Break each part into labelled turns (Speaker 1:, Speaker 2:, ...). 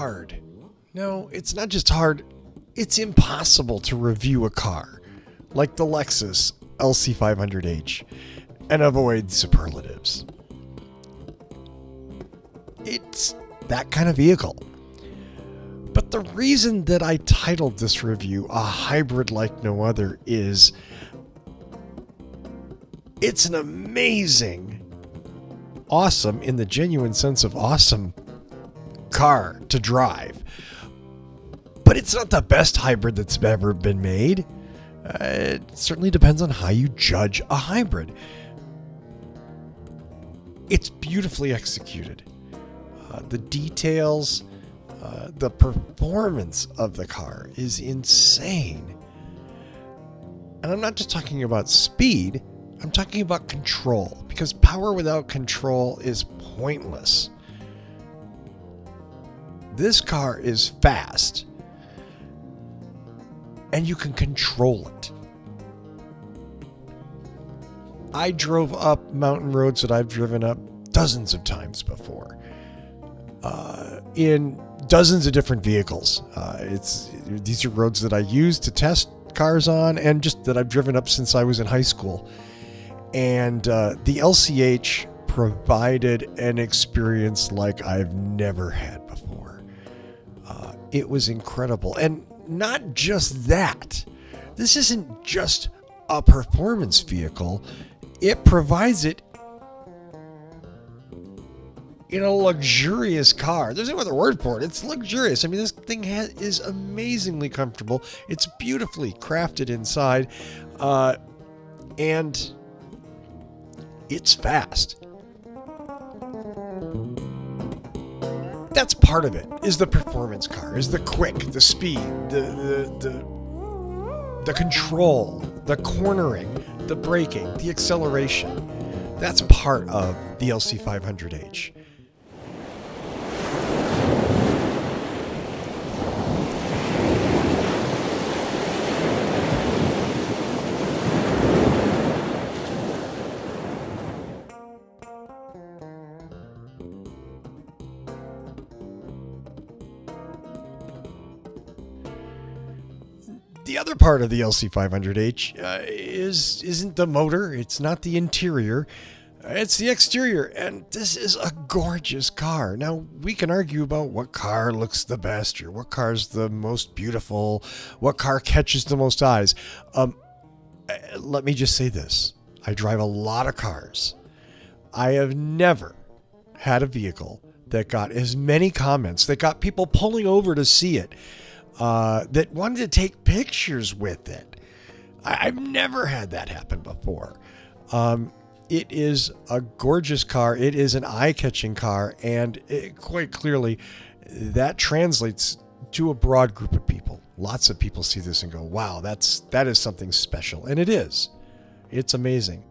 Speaker 1: hard. No, it's not just hard. It's impossible to review a car like the Lexus LC500H and avoid superlatives. It's that kind of vehicle. But the reason that I titled this review A Hybrid Like No Other is it's an amazing, awesome, in the genuine sense of awesome, car to drive. But it's not the best hybrid that's ever been made. It certainly depends on how you judge a hybrid. It's beautifully executed. The details, the performance of the car is insane. And I'm not just talking about speed, I'm talking about control, because power without control is pointless. This car is fast, and you can control it. I drove up mountain roads that I've driven up dozens of times before, in dozens of different vehicles. These are roads that I use to test cars on, and just that I've driven up since I was in high school. And the LCH provided an experience like I've never had before. It was incredible. And not just that. This isn't just a performance vehicle. It provides it in a luxurious car. There's no other word for it. It's luxurious. I mean, this thing is amazingly comfortable. It's beautifully crafted inside. And it's fast. That's part of it, is the performance car, is the quick, the speed, the control, the cornering, the braking, the acceleration. That's part of the LC500H. The other part of the LC500H isn't the motor, it's not the interior, it's the exterior, and this is a gorgeous car. Now, we can argue about what car looks the best, or what car's the most beautiful, what car catches the most eyes. Let me just say this. I drive a lot of cars. I have never had a vehicle that got as many comments, that got people pulling over to see it, that wanted to take pictures with it. I've never had that happen before. It is a gorgeous car. It is an eye-catching car, and quite clearly that translates to a broad group of people. Lots of people see this and go, wow, that is something special. And it is. It's amazing.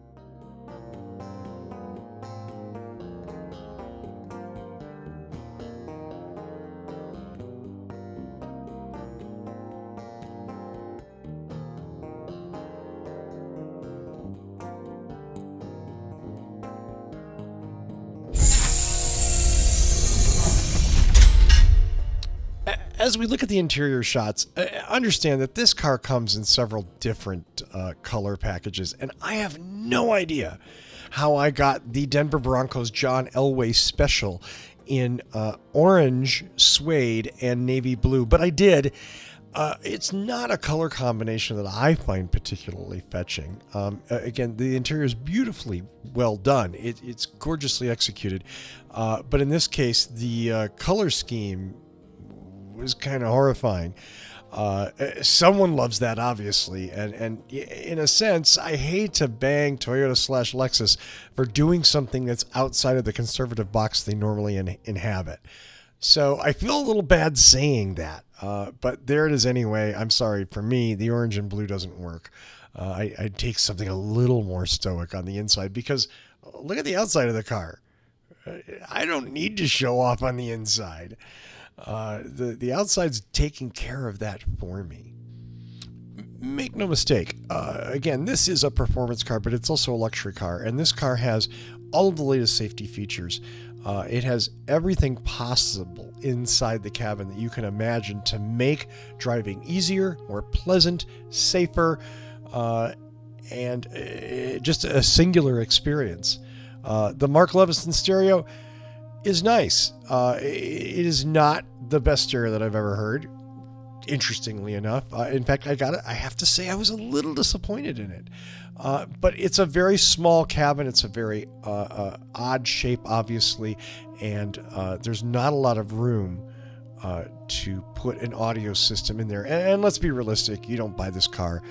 Speaker 1: As we look at the interior shots, understand that this car comes in several different color packages, and I have no idea how I got the Denver Broncos John Elway special in orange, suede, and navy blue, but I did. It's not a color combination that I find particularly fetching. Again, the interior is beautifully well done. It's gorgeously executed, but in this case, the color scheme was kind of horrifying. Someone loves that, obviously, and in a sense, I hate to bang Toyota/Lexus for doing something that's outside of the conservative box they normally inhabit. So I feel a little bad saying that, but there it is anyway. I'm sorry, for me, the orange and blue doesn't work. I'd take something a little more stoic on the inside, because look at the outside of the car. I don't need to show off on the inside. The outside's taking care of that for me. Make no mistake. Again, this is a performance car, but it's also a luxury car, and this car has all of the latest safety features. It has everything possible inside the cabin that you can imagine to make driving easier, more pleasant, safer, and just a singular experience. The Mark Levinson stereo is nice. It is not the best stereo that I've ever heard, interestingly enough. In fact, I have to say I was a little disappointed in it. But it's a very small cabin. It's a very odd shape, obviously, and there's not a lot of room to put an audio system in there. And let's be realistic, you don't buy this car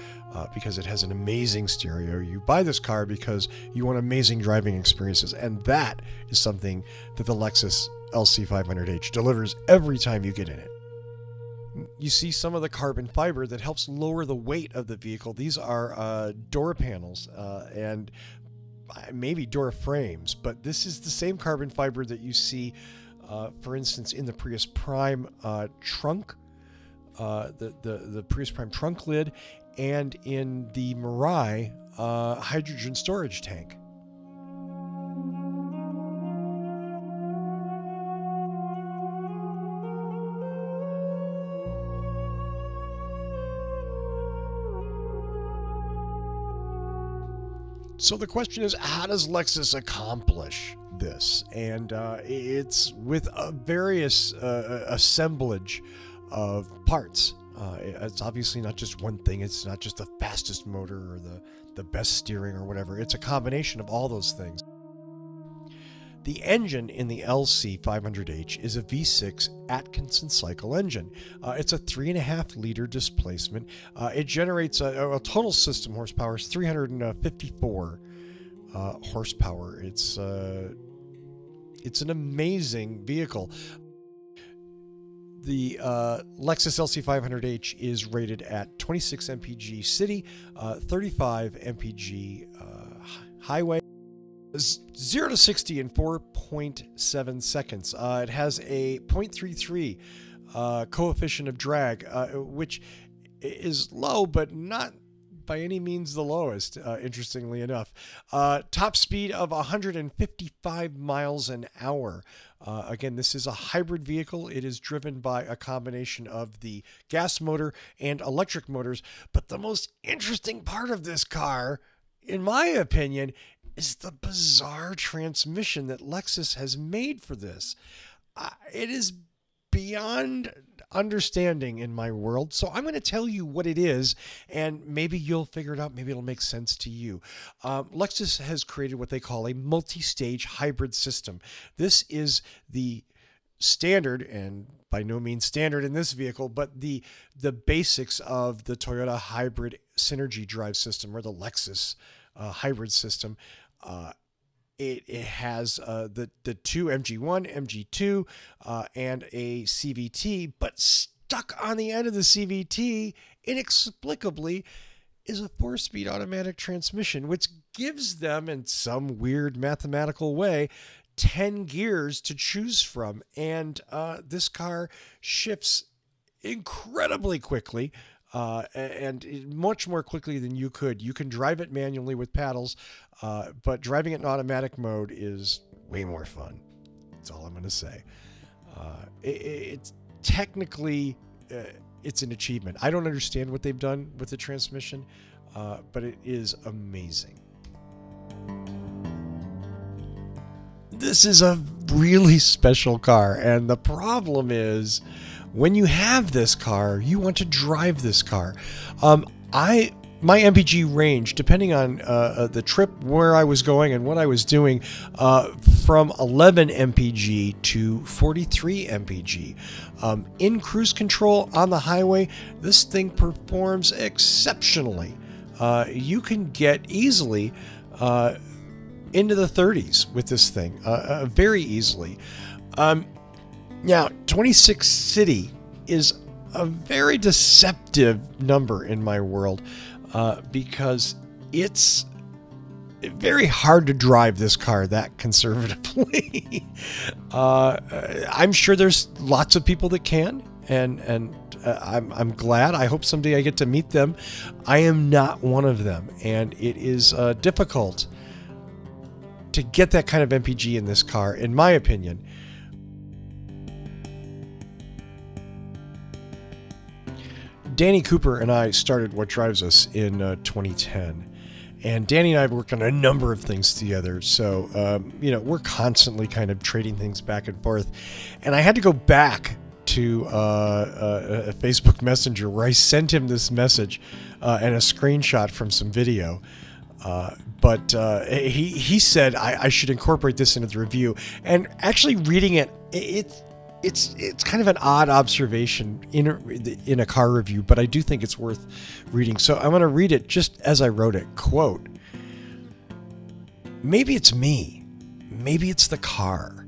Speaker 1: because it has an amazing stereo. You buy this car because you want amazing driving experiences, and that is something that the Lexus LC500H delivers every time you get in it. You see some of the carbon fiber that helps lower the weight of the vehicle. These are door panels and maybe door frames, but this is the same carbon fiber that you see, for instance, in the Prius Prime trunk, the Prius Prime trunk lid, and in the Mirai hydrogen storage tank. So the question is, how does Lexus accomplish this? And it's with a various assemblage of parts. It's obviously not just one thing. It's not just the fastest motor or the best steering or whatever. It's a combination of all those things. The engine in the LC500H is a V6 Atkinson cycle engine. It's a 3.5 liter displacement. It generates a total system horsepower is 354 horsepower. It's an amazing vehicle. The Lexus LC500H is rated at 26 mpg city, 35 mpg highway. 0 to 60 in 4.7 seconds. It has a 0.33 coefficient of drag, which is low, but not by any means the lowest, interestingly enough. Top speed of 155 miles an hour. Again, this is a hybrid vehicle. It is driven by a combination of the gas motor and electric motors. But the most interesting part of this car, in my opinion, is the bizarre transmission that Lexus has made for this. It is beyond understanding in my world, so I'm going to tell you what it is, and maybe you'll figure it out. Maybe it'll make sense to you. Lexus has created what they call a multi-stage hybrid system. This is the standard, and by no means standard in this vehicle, but the basics of the Toyota hybrid synergy drive system, or the Lexus hybrid system. It has the two MG1, MG2, and a CVT, but stuck on the end of the CVT, inexplicably, is a 4-speed automatic transmission, which gives them, in some weird mathematical way, 10 gears to choose from. And this car shifts incredibly quickly. And much more quickly than you could. You can drive it manually with paddles, but driving it in automatic mode is way more fun. That's all I'm going to say. It's technically, it's an achievement. I don't understand what they've done with the transmission, but it is amazing. This is a really special car, and the problem is, when you have this car, you want to drive this car. My MPG range, depending on the trip, where I was going and what I was doing, from 11 mpg to 43 mpg. In cruise control on the highway, this thing performs exceptionally. You can get easily into the 30s with this thing, very easily. Now, 26 city is a very deceptive number in my world, because it's very hard to drive this car that conservatively. I'm sure there's lots of people that can, and I'm glad. I hope someday I get to meet them. I am not one of them, and it is difficult to get that kind of MPG in this car, in my opinion, Danny Cooper and I started What Drives Us in 2010. And Danny and I have worked on a number of things together. So, you know, we're constantly kind of trading things back and forth. And I had to go back to a Facebook Messenger where I sent him this message and a screenshot from some video. But he said I should incorporate this into the review. And actually reading it, it's kind of an odd observation in a car review, but I do think it's worth reading. So I'm going to read it just as I wrote it. Quote, "Maybe it's me. Maybe it's the car.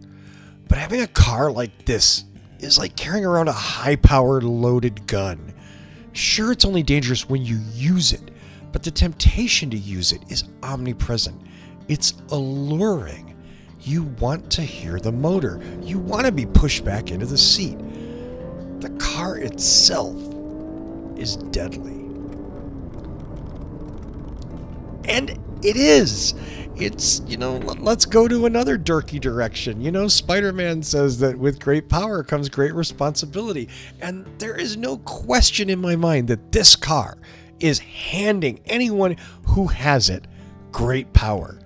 Speaker 1: But having a car like this is like carrying around a high-powered loaded gun. Sure, it's only dangerous when you use it, but the temptation to use it is omnipresent. It's alluring. You want to hear the motor. You want to be pushed back into the seat. The car itself is deadly." And it is. It's, you know, let's go to another dorky direction. You know, Spider-Man says that with great power comes great responsibility. And there is no question in my mind that this car is handing anyone who has it great power.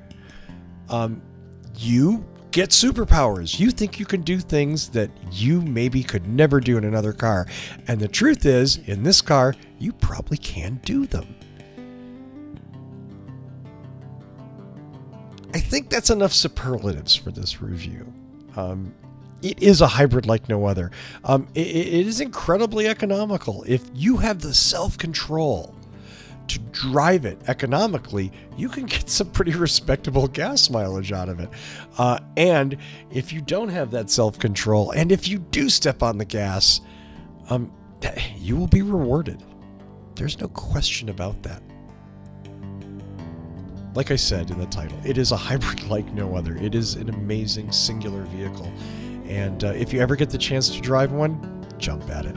Speaker 1: You get superpowers. You think you can do things that you maybe could never do in another car. And the truth is, in this car, you probably can do them. I think that's enough superlatives for this review. It is a hybrid like no other. It is incredibly economical. If you have the self-control to drive it economically, you can get some pretty respectable gas mileage out of it. And if you don't have that self-control, and if you do step on the gas, you will be rewarded. There's no question about that. Like I said in the title, it is a hybrid like no other. It is an amazing singular vehicle. And if you ever get the chance to drive one, jump at it.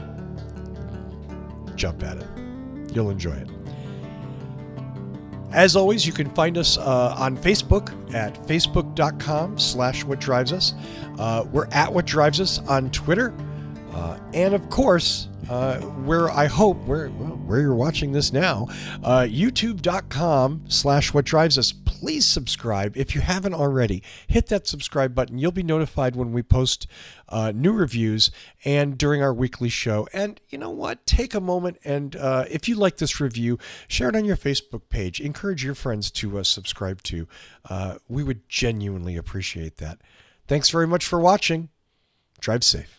Speaker 1: Jump at it. You'll enjoy it. As always, you can find us on Facebook at facebook.com/whatdrivesus. We're at What Drives Us on Twitter. And of course, where you're watching this now, youtube.com/whatdrivesus. Please subscribe if you haven't already. Hit that subscribe button. You'll be notified when we post new reviews and during our weekly show. And you know what? Take a moment and if you like this review, share it on your Facebook page. Encourage your friends to subscribe to. We would genuinely appreciate that. Thanks very much for watching. Drive safe.